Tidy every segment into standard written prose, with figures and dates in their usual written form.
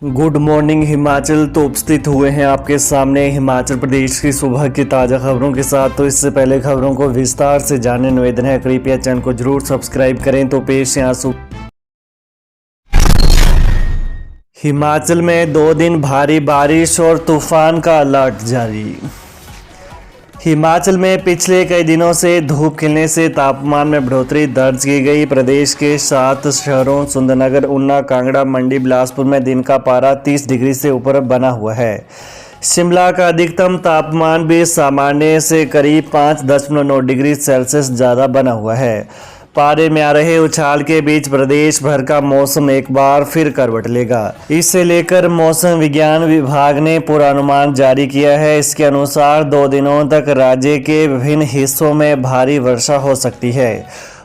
Good morning Himachal. तो उपस्थित हुए हैं आपके सामने हिमाचल प्रदेश की सुबह की ताज़ा खबरों के साथ। तो इससे पहले खबरों को विस्तार से जानने निवेदन है, कृपया चैनल को जरूर सब्सक्राइब करें। तो पेश यहाँ हिमाचल में 2 दिन भारी बारिश और तूफान का अलर्ट जारी। हिमाचल में पिछले कई दिनों से धूप खिलने से तापमान में बढ़ोतरी दर्ज की गई। प्रदेश के 7 शहरों सुंदरनगर, ऊना, कांगड़ा, मंडी, बिलासपुर में दिन का पारा 30 डिग्री से ऊपर बना हुआ है। शिमला का अधिकतम तापमान भी सामान्य से करीब 5.9 डिग्री सेल्सियस ज़्यादा बना हुआ है। पारे में आ रहे उछाल के बीच प्रदेश भर का मौसम एक बार फिर करवट लेगा। इसे लेकर मौसम विज्ञान विभाग ने पूर्वानुमान जारी किया है। इसके अनुसार 2 दिनों तक राज्य के विभिन्न हिस्सों में भारी वर्षा हो सकती है।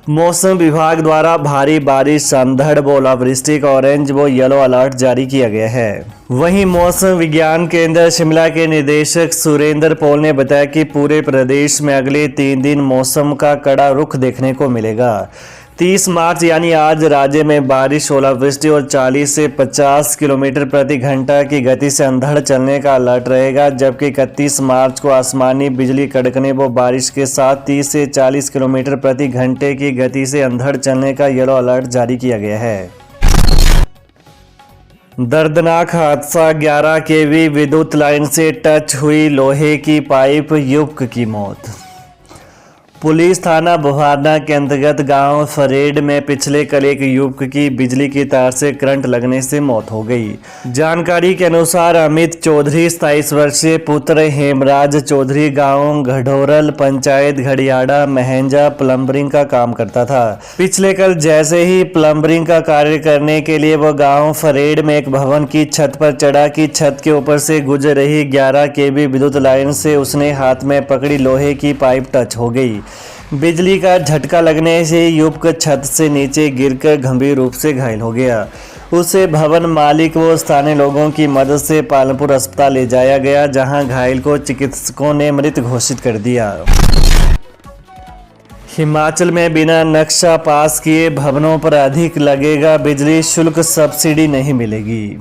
मौसम विभाग द्वारा भारी बारिश, अंधड़, ओलावृष्टि का ऑरेंज व येलो अलर्ट जारी किया गया है। वहीं मौसम विज्ञान केंद्र शिमला के निदेशक सुरेंद्र पॉल ने बताया कि पूरे प्रदेश में अगले 3 दिन मौसम का कड़ा रुख देखने को मिलेगा। 30 मार्च यानी आज राज्य में बारिश, ओलावृष्टि और 40 से 50 किलोमीटर प्रति घंटा की गति से अंधड़ चलने का अलर्ट रहेगा, जबकि 31 मार्च को आसमानी बिजली कड़कने व बारिश के साथ 30 से 40 किलोमीटर प्रति घंटे की गति से अंधड़ चलने का येलो अलर्ट जारी किया गया है। दर्दनाक हादसा, 11 केवी विद्युत लाइन से टच हुई लोहे की पाइप, युवक की मौत। पुलिस थाना बुहारना के अंतर्गत गांव फरेड में पिछले कल एक युवक की बिजली की तार से करंट लगने से मौत हो गई। जानकारी के अनुसार अमित चौधरी 27 वर्षीय पुत्र हेमराज चौधरी गांव घडोरल पंचायत घड़ियाड़ा महंजा प्लम्बरिंग का काम करता था। पिछले कल जैसे ही प्लम्बरिंग का कार्य करने के लिए वह गाँव फरेड में एक भवन की छत पर चढ़ा कि छत के ऊपर से गुजर रही 11 केवी विद्युत लाइन से उसने हाथ में पकड़ी लोहे की पाइप टच हो गई। बिजली का झटका लगने से युवक छत से नीचे गिरकर गंभीर रूप से घायल हो गया। उसे भवन मालिक व स्थानीय लोगों की मदद से पालमपुर अस्पताल ले जाया गया, जहां घायल को चिकित्सकों ने मृत घोषित कर दिया। हिमाचल में बिना नक्शा पास किए भवनों पर अधिक लगेगा बिजली शुल्क, सब्सिडी नहीं मिलेगी।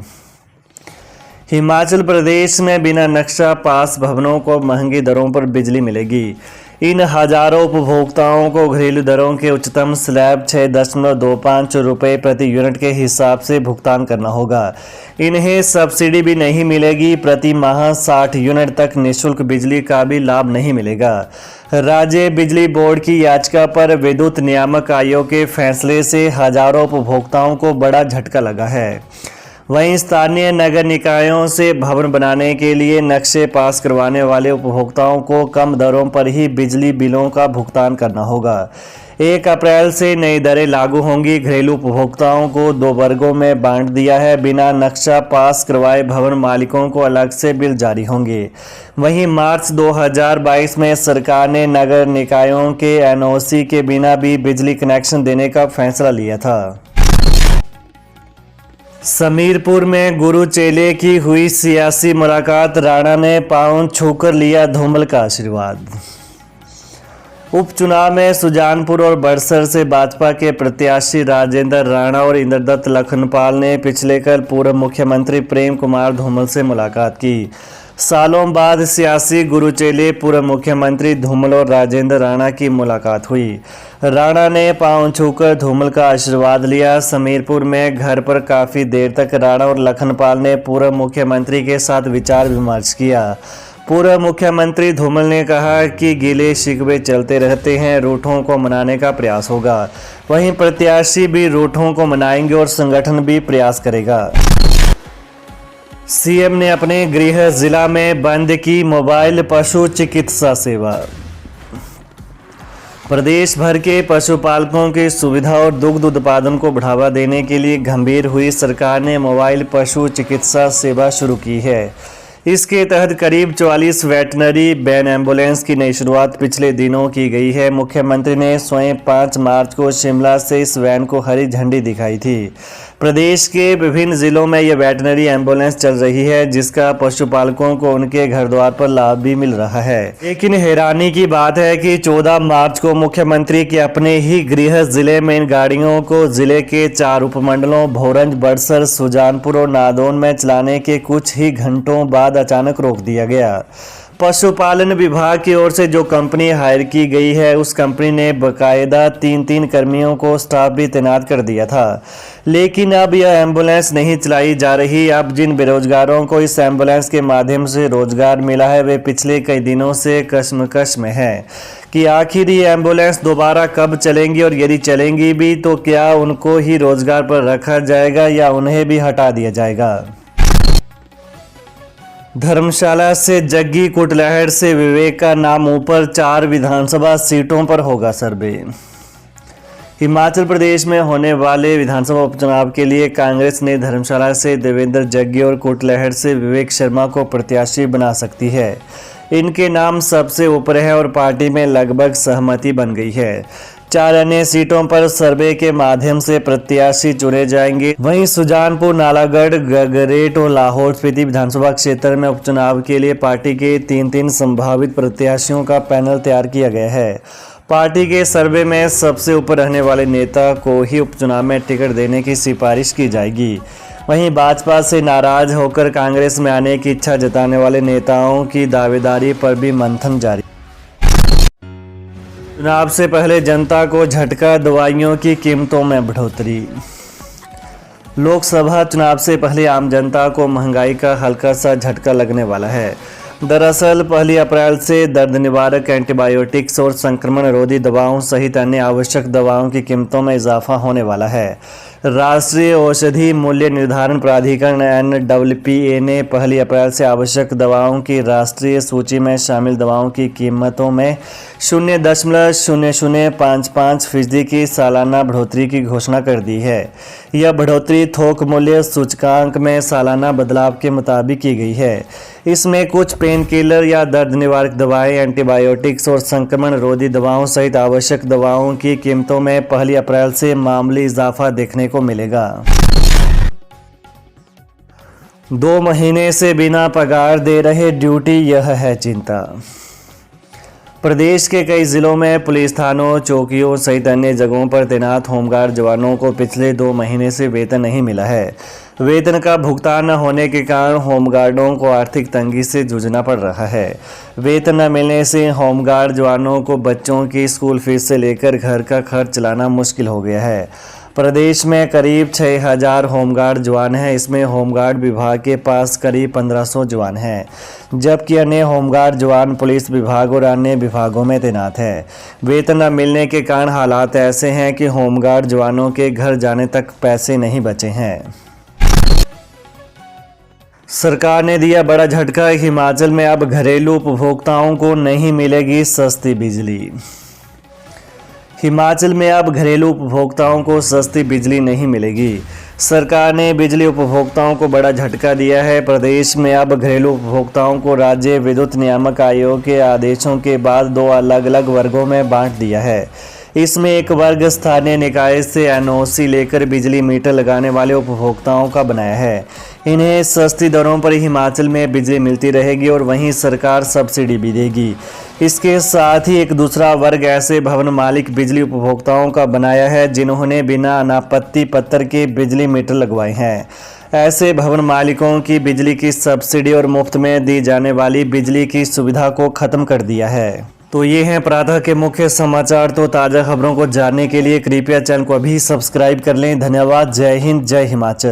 हिमाचल प्रदेश में बिना नक्शा पास भवनों को महंगी दरों पर बिजली मिलेगी। इन हजारों उपभोक्ताओं को घरेलू दरों के उच्चतम स्लैब 6.25 रुपये प्रति यूनिट के हिसाब से भुगतान करना होगा। इन्हें सब्सिडी भी नहीं मिलेगी। प्रति माह 60 यूनिट तक निःशुल्क बिजली का भी लाभ नहीं मिलेगा। राज्य बिजली बोर्ड की याचिका पर विद्युत नियामक आयोग के फैसले से हजारों उपभोक्ताओं को बड़ा झटका लगा है। वहीं स्थानीय नगर निकायों से भवन बनाने के लिए नक्शे पास करवाने वाले उपभोक्ताओं को कम दरों पर ही बिजली बिलों का भुगतान करना होगा। 1 अप्रैल से नई दरें लागू होंगी। घरेलू उपभोक्ताओं को 2 वर्गों में बांट दिया है। बिना नक्शा पास करवाए भवन मालिकों को अलग से बिल जारी होंगे। वहीं मार्च 2022 में सरकार ने नगर निकायों के NOC के बिना भी बिजली कनेक्शन देने का फैसला लिया था। समीरपुर में गुरु चेले की हुई सियासी मुलाकात, राणा ने पांव छूकर लिया धूमल का आशीर्वाद। उपचुनाव में सुजानपुर और बड़सर से भाजपा के प्रत्याशी राजेंद्र राणा और इंद्रदत्त लखनपाल ने पिछले कल पूर्व मुख्यमंत्री प्रेम कुमार धूमल से मुलाकात की। सालों बाद सियासी गुरु चेले पूर्व मुख्यमंत्री धूमल और राजेंद्र राणा की मुलाकात हुई। राणा ने पांव छूकर धूमल का आशीर्वाद लिया। समीरपुर में घर पर काफ़ी देर तक राणा और लखनपाल ने पूर्व मुख्यमंत्री के साथ विचार विमर्श किया। पूर्व मुख्यमंत्री धूमल ने कहा कि गिले शिकवे चलते रहते हैं, रूठों को मनाने का प्रयास होगा। वहीं प्रत्याशी भी रूठों को मनाएंगे और संगठन भी प्रयास करेगा। सीएम ने अपने गृह जिला में बंद की मोबाइल पशु चिकित्सा सेवा। प्रदेश भर के पशुपालकों की सुविधा और दुग्ध उत्पादन को बढ़ावा देने के लिए गंभीर हुई सरकार ने मोबाइल पशु चिकित्सा सेवा शुरू की है। इसके तहत करीब 44 वेटनरी वैन एम्बुलेंस की नई शुरुआत पिछले दिनों की गई है। मुख्यमंत्री ने स्वयं 5 मार्च को शिमला से इस वैन को हरी झंडी दिखाई थी। प्रदेश के विभिन्न जिलों में यह वेटनरी एम्बुलेंस चल रही है, जिसका पशुपालकों को उनके घर द्वार पर लाभ भी मिल रहा है। लेकिन हैरानी की बात है कि 14 मार्च को मुख्यमंत्री के अपने ही गृह जिले में इन गाड़ियों को जिले के 4 उपमंडलों भोरंज, बड़सर, सुजानपुर और नादौन में चलाने के कुछ ही घंटों बाद अचानक रोक दिया गया। पशुपालन विभाग की ओर से जो कंपनी हायर की गई है, उस कंपनी ने बकायदा 3-3 कर्मियों को स्टाफ भी तैनात कर दिया था। लेकिन अब यह एम्बुलेंस नहीं चलाई जा रही। अब जिन बेरोजगारों को इस एम्बुलेंस के माध्यम से रोजगार मिला है, वे पिछले कई दिनों से कश्मकश में हैं कि आखिर ये एम्बुलेंस दोबारा कब चलेंगी, और यदि चलेंगी भी तो क्या उनको ही रोजगार पर रखा जाएगा या उन्हें भी हटा दिया जाएगा। धर्मशाला से जग्गी, कुटलहर से विवेक का नाम ऊपर, 4 विधानसभा सीटों पर होगा सर्वे। हिमाचल प्रदेश में होने वाले विधानसभा उपचुनाव के लिए कांग्रेस ने धर्मशाला से देवेंद्र जग्गी और कुटलहर से विवेक शर्मा को प्रत्याशी बना सकती है। इनके नाम सबसे ऊपर है और पार्टी में लगभग सहमति बन गई है। 4 अन्य सीटों पर सर्वे के माध्यम से प्रत्याशी चुने जाएंगे। वहीं सुजानपुर, नालागढ़, गगरेट और लाहौल स्पीति विधानसभा क्षेत्र में उपचुनाव के लिए पार्टी के 3-3 संभावित प्रत्याशियों का पैनल तैयार किया गया है। पार्टी के सर्वे में सबसे ऊपर रहने वाले नेता को ही उपचुनाव में टिकट देने की सिफारिश की जाएगी। वहीं भाजपा से नाराज होकर कांग्रेस में आने की इच्छा जताने वाले नेताओं की दावेदारी पर भी मंथन जारी। चुनाव से पहले जनता को झटका, दवाइयों की कीमतों में बढ़ोतरी। लोकसभा चुनाव से पहले आम जनता को महंगाई का हल्का सा झटका लगने वाला है। दरअसल 1 अप्रैल से दर्द निवारक, एंटीबायोटिक्स और संक्रमण रोधी दवाओं सहित अन्य आवश्यक दवाओं की कीमतों में इजाफा होने वाला है। राष्ट्रीय औषधि मूल्य निर्धारण प्राधिकरण NWPA ने 1 अप्रैल से आवश्यक दवाओं की राष्ट्रीय सूची में शामिल दवाओं की कीमतों में 0.0055% की सालाना बढ़ोतरी की घोषणा कर दी है। यह बढ़ोतरी थोक मूल्य सूचकांक में सालाना बदलाव के मुताबिक की गई है। इसमें कुछ पेन किलर या दर्द निवारक दवाएं, एंटीबायोटिक्स और संक्रमण रोधी दवाओं सहित आवश्यक दवाओं की कीमतों में 1 अप्रैल से मामूली इजाफा देखने को मिलेगा। 2 महीने से बिना पगार दे रहे ड्यूटी, यह है चिंता। प्रदेश के कई जिलों में पुलिस थानों, चौकियों सहित अन्य जगहों पर तैनात होमगार्ड जवानों को पिछले 2 महीने से वेतन नहीं मिला है। वेतन का भुगतान न होने के कारण होमगार्डों को आर्थिक तंगी से जूझना पड़ रहा है। वेतन न मिलने से होमगार्ड जवानों को बच्चों की स्कूल फीस से लेकर घर का खर्च चलाना मुश्किल हो गया है। प्रदेश में करीब 6000 होमगार्ड जवान हैं। इसमें होमगार्ड विभाग के पास करीब 1500 जवान हैं, जबकि अन्य होमगार्ड जवान पुलिस विभाग और अन्य विभागों में तैनात हैं। वेतन न मिलने के कारण हालात ऐसे हैं कि होमगार्ड जवानों के घर जाने तक पैसे नहीं बचे हैं। सरकार ने दिया बड़ा झटका, हिमाचल में अब घरेलू उपभोक्ताओं को नहीं मिलेगी सस्ती बिजली। हिमाचल में अब घरेलू उपभोक्ताओं को सस्ती बिजली नहीं मिलेगी। सरकार ने बिजली उपभोक्ताओं को बड़ा झटका दिया है। प्रदेश में अब घरेलू उपभोक्ताओं को राज्य विद्युत नियामक आयोग के आदेशों के बाद 2 अलग-अलग वर्गों में बांट दिया है। इसमें एक वर्ग स्थानीय निकाय से NOC लेकर बिजली मीटर लगाने वाले उपभोक्ताओं का बनाया है। इन्हें सस्ती दरों पर हिमाचल में बिजली मिलती रहेगी और वहीं सरकार सब्सिडी भी देगी। इसके साथ ही एक दूसरा वर्ग ऐसे भवन मालिक बिजली उपभोक्ताओं का बनाया है जिन्होंने बिना अनापत्ति पत्र के बिजली मीटर लगवाए हैं। ऐसे भवन मालिकों की बिजली की सब्सिडी और मुफ्त में दी जाने वाली बिजली की सुविधा को खत्म कर दिया है। तो ये हैं प्रातः के मुख्य समाचार। तो ताज़ा खबरों को जानने के लिए कृपया चैनल को अभी सब्सक्राइब कर लें। धन्यवाद। जय हिंद, जय हिमाचल।